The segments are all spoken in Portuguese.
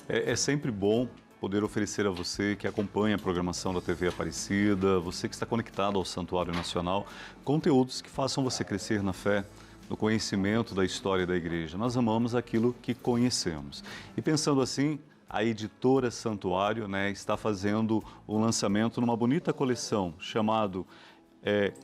É sempre bom poder oferecer a você que acompanha a programação da TV Aparecida, você que está conectado ao Santuário Nacional, conteúdos que façam você crescer na fé, no conhecimento da história da igreja. Nós amamos aquilo que conhecemos. E pensando assim, a editora Santuário, está fazendo um lançamento numa bonita coleção chamado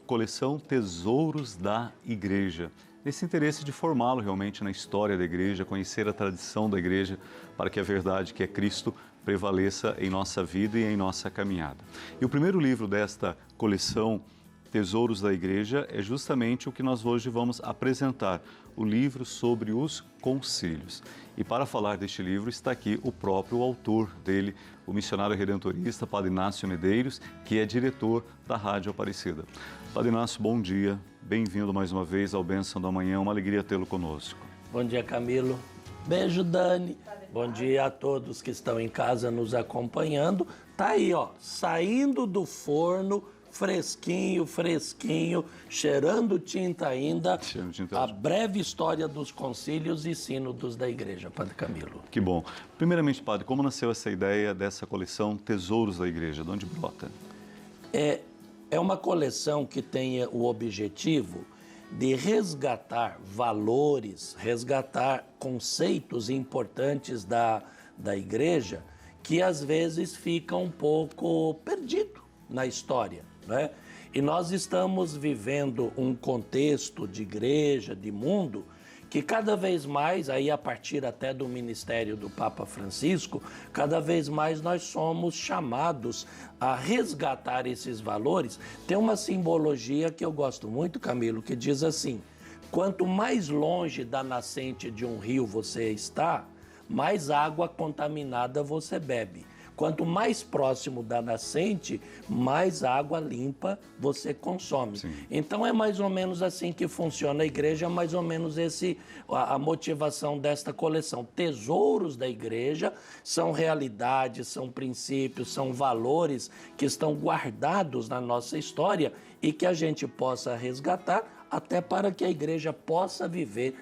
Coleção Tesouros da Igreja. Nesse interesse de formá-lo realmente na história da igreja, conhecer a tradição da igreja, para que a verdade, que é Cristo, prevaleça em nossa vida e em nossa caminhada. E o primeiro livro desta coleção, Tesouros da Igreja, é justamente o que nós hoje vamos apresentar, o livro sobre os concílios. E para falar deste livro está aqui o próprio autor dele, o missionário redentorista, Padre Inácio Medeiros, que é diretor da Rádio Aparecida. Padre Inácio, bom dia, bem-vindo mais uma vez ao Bênção da Manhã, uma alegria tê-lo conosco. Bom dia, Camilo. Beijo, Dani. Bom dia a todos que estão em casa nos acompanhando. Tá aí, ó, saindo do forno, fresquinho, cheirando tinta ainda, a breve história dos concílios e sínodos da igreja, Padre Camilo. Que bom. Primeiramente, Padre, como nasceu essa ideia dessa coleção Tesouros da Igreja? De onde brota? É uma coleção que tem o objetivo de resgatar valores, resgatar conceitos importantes da igreja que às vezes ficam um pouco perdido na história, né? E nós estamos vivendo um contexto de igreja, de mundo, que cada vez mais, aí a partir até do ministério do Papa Francisco, cada vez mais nós somos chamados a resgatar esses valores. Tem uma simbologia que eu gosto muito, Camilo, que diz assim: quanto mais longe da nascente de um rio você está, mais água contaminada você bebe. Quanto mais próximo da nascente, mais água limpa você consome. Sim. Então é mais ou menos assim que funciona a igreja, é mais ou menos a motivação desta coleção. Tesouros da igreja são realidades, são princípios, são valores que estão guardados na nossa história e que a gente possa resgatar até para que a igreja possa viver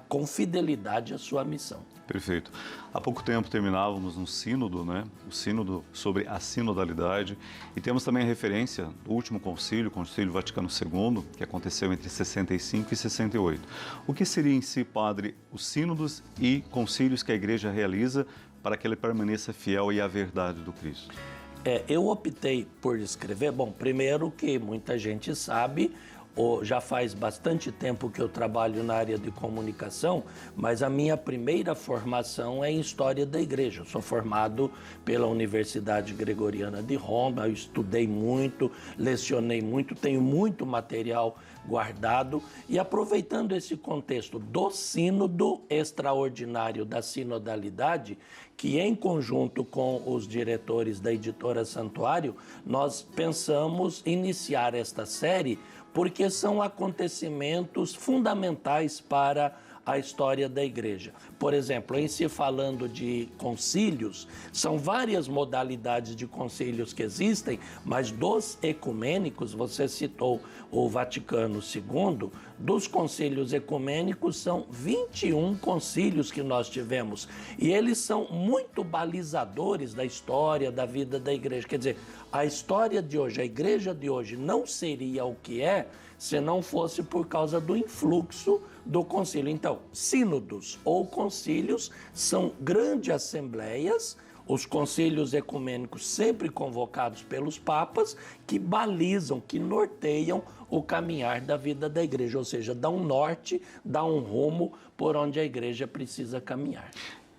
com fidelidade a sua missão. Perfeito. Há pouco tempo terminávamos um sínodo, o sínodo sobre a sinodalidade, e temos também a referência do último concílio, o Concílio Vaticano II, que aconteceu entre 65 e 68. O que seria em si, Padre, os sínodos e concílios que a igreja realiza para que ele permaneça fiel à verdade do Cristo? Eu optei por escrever, primeiro que muita gente sabe, já faz bastante tempo que eu trabalho na área de comunicação, mas a minha primeira formação é em História da Igreja. Eu sou formado pela Universidade Gregoriana de Roma, eu estudei muito, lecionei muito, tenho muito material guardado e aproveitando esse contexto do sínodo extraordinário da sinodalidade, que em conjunto com os diretores da editora Santuário, nós pensamos iniciar esta série porque são acontecimentos fundamentais para a história da igreja. Por exemplo, em se falando de concílios, são várias modalidades de concílios que existem, mas dos ecumênicos, você citou o Vaticano II, dos concílios ecumênicos são 21 concílios que nós tivemos, e eles são muito balizadores da história, da vida da igreja. Quer dizer, a história de hoje, a igreja de hoje não seria o que é se não fosse por causa do influxo do concílio. Então, sínodos ou concílios são grandes assembleias, os concílios ecumênicos sempre convocados pelos papas, que balizam, que norteiam o caminhar da vida da igreja, ou seja, dá um norte, dá um rumo por onde a igreja precisa caminhar.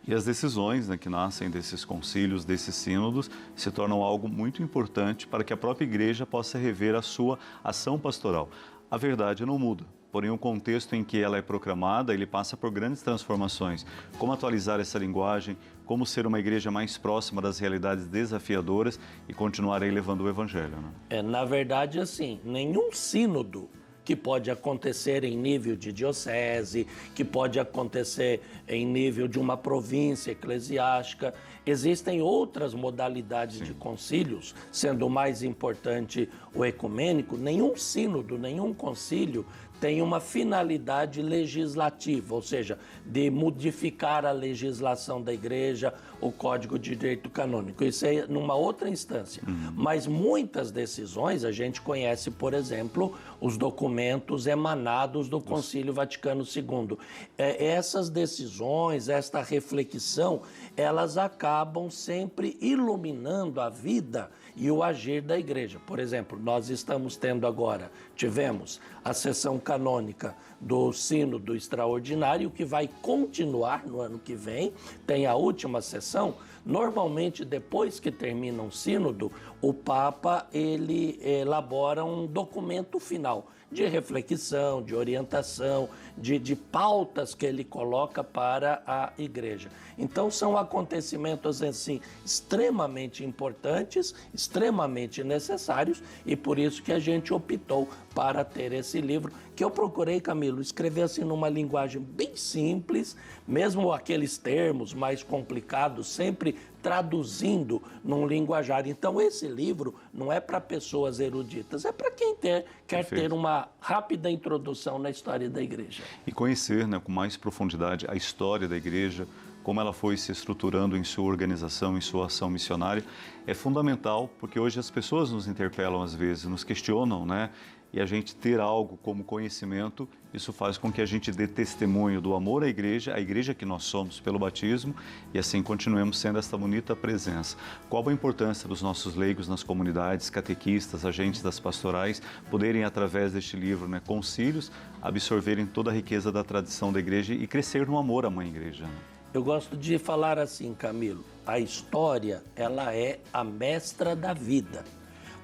E as decisões que nascem desses concílios, desses sínodos, se tornam algo muito importante para que a própria igreja possa rever a sua ação pastoral. A verdade não muda, porém o contexto em que ela é proclamada, ele passa por grandes transformações. Como atualizar essa linguagem, como ser uma igreja mais próxima das realidades desafiadoras e continuar aí levando o evangelho, Na verdade, assim, nenhum sínodo que pode acontecer em nível de diocese, que pode acontecer em nível de uma província eclesiástica. Existem outras modalidades de concílios, sendo o mais importante o ecumênico. Nenhum sínodo, nenhum concílio tem uma finalidade legislativa, ou seja, de modificar a legislação da igreja, o Código de Direito Canônico. Isso é numa outra instância. Mas muitas decisões, a gente conhece, por exemplo, os documentos emanados do Concílio Vaticano II. Essas decisões, esta reflexão, elas acabam sempre iluminando a vida e o agir da igreja. Por exemplo, nós estamos tendo agora, tivemos a sessão canônica do Sínodo Extraordinário, que vai continuar no ano que vem, tem a última sessão. Normalmente, depois que termina um sínodo, o Papa ele elabora um documento final de reflexão, de orientação, de pautas que ele coloca para a igreja. Então, são acontecimentos assim, extremamente importantes, extremamente necessários, e por isso que a gente optou para ter esse livro, que eu procurei, Camilo, escrever assim numa linguagem bem simples, mesmo aqueles termos mais complicados, sempre traduzindo num linguajar. Então, esse livro não é para pessoas eruditas, é para quem quer ter uma rápida introdução na história da igreja. E conhecer, né, com mais profundidade a história da igreja, como ela foi se estruturando em sua organização, em sua ação missionária, é fundamental, porque hoje as pessoas nos interpelam às vezes, nos questionam, né? E a gente ter algo como conhecimento, isso faz com que a gente dê testemunho do amor à igreja, a igreja que nós somos pelo batismo, e assim continuemos sendo esta bonita presença. Qual a importância dos nossos leigos nas comunidades, catequistas, agentes das pastorais, poderem, através deste livro, né, Concílios, absorverem toda a riqueza da tradição da igreja e crescer no amor à mãe igreja? Né? Eu gosto de falar assim, Camilo, a história, ela é a mestra da vida.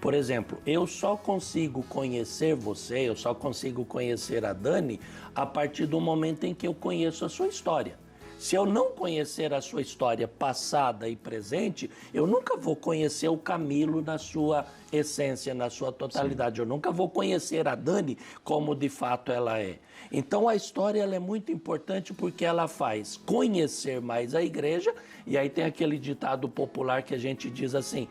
Por exemplo, eu só consigo conhecer você, eu só consigo conhecer a Dani a partir do momento em que eu conheço a sua história. Se eu não conhecer a sua história passada e presente, eu nunca vou conhecer o Camilo na sua essência, na sua totalidade. Sim. Eu nunca vou conhecer a Dani como de fato ela é. Então a história ela é muito importante porque ela faz conhecer mais a igreja, e aí tem aquele ditado popular que a gente diz assim,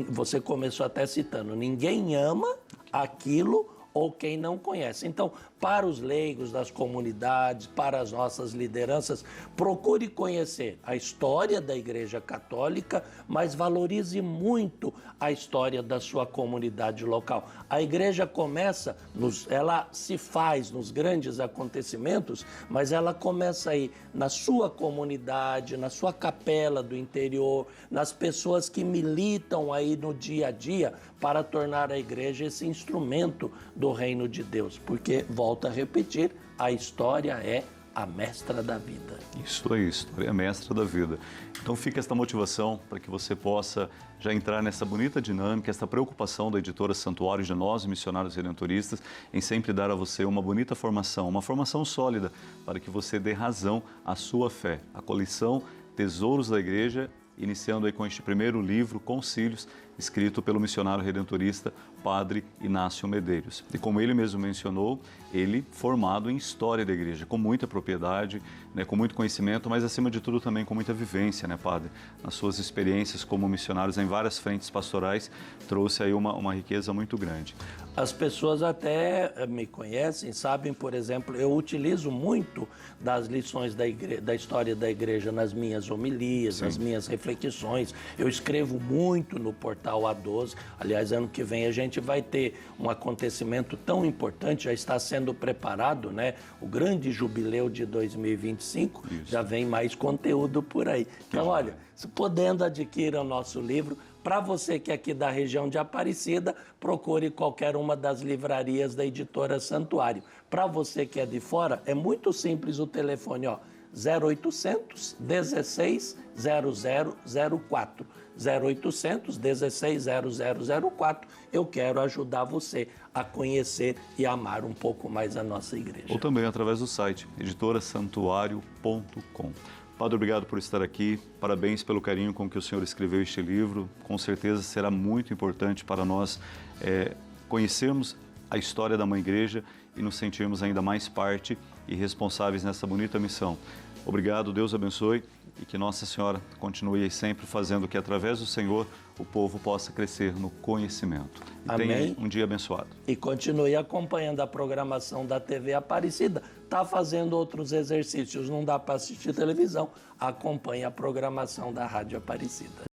você começou até citando, ninguém ama aquilo ou quem não conhece. Então, para os leigos das comunidades, para as nossas lideranças, procure conhecer a história da Igreja Católica, mas valorize muito a história da sua comunidade local. A igreja começa, ela se faz nos grandes acontecimentos, mas ela começa aí na sua comunidade, na sua capela do interior, nas pessoas que militam aí no dia a dia para tornar a igreja esse instrumento do reino de Deus. Porque, volto a repetir, a história é a mestra da vida. Isso aí, história é a mestra da vida. Então fica esta motivação para que você possa já entrar nessa bonita dinâmica, essa preocupação da editora Santuário de nós, missionários redentoristas, em sempre dar a você uma bonita formação, uma formação sólida, para que você dê razão à sua fé. A coleção Tesouros da Igreja, iniciando aí com este primeiro livro, Concílios, escrito pelo missionário redentorista Padre Inácio Medeiros. E como ele mesmo mencionou, ele formado em história da igreja, com muita propriedade, né, com muito conhecimento, mas acima de tudo também com muita vivência, né, Padre? Nas suas experiências como missionários em várias frentes pastorais, trouxe aí uma riqueza muito grande. As pessoas até me conhecem, sabem, por exemplo, eu utilizo muito das lições da história da igreja nas minhas homilias, Sim. nas minhas reflexões. Eu escrevo muito no portal A12. Aliás, ano que vem a gente vai ter um acontecimento tão importante, já está sendo preparado, né? O grande jubileu de 2025, Isso. já vem mais conteúdo por aí. Então, olha, podendo adquirir o nosso livro, para você que é aqui da região de Aparecida, procure qualquer uma das livrarias da editora Santuário. Para você que é de fora, é muito simples o telefone, ó, 0800 16 0004. 0800 16 0004. Eu quero ajudar você a conhecer e amar um pouco mais a nossa igreja. Ou também através do site editorasantuario.com. Padre, obrigado por estar aqui. Parabéns pelo carinho com que o senhor escreveu este livro. Com certeza será muito importante para nós conhecermos a história da Mãe Igreja e nos sentirmos ainda mais parte e responsáveis nessa bonita missão. Obrigado, Deus abençoe e que Nossa Senhora continue aí sempre fazendo que, através do Senhor, o povo possa crescer no conhecimento. E Amém. tenha um dia abençoado. E continue acompanhando a programação da TV Aparecida. Está fazendo outros exercícios, não dá para assistir televisão. Acompanhe a programação da Rádio Aparecida.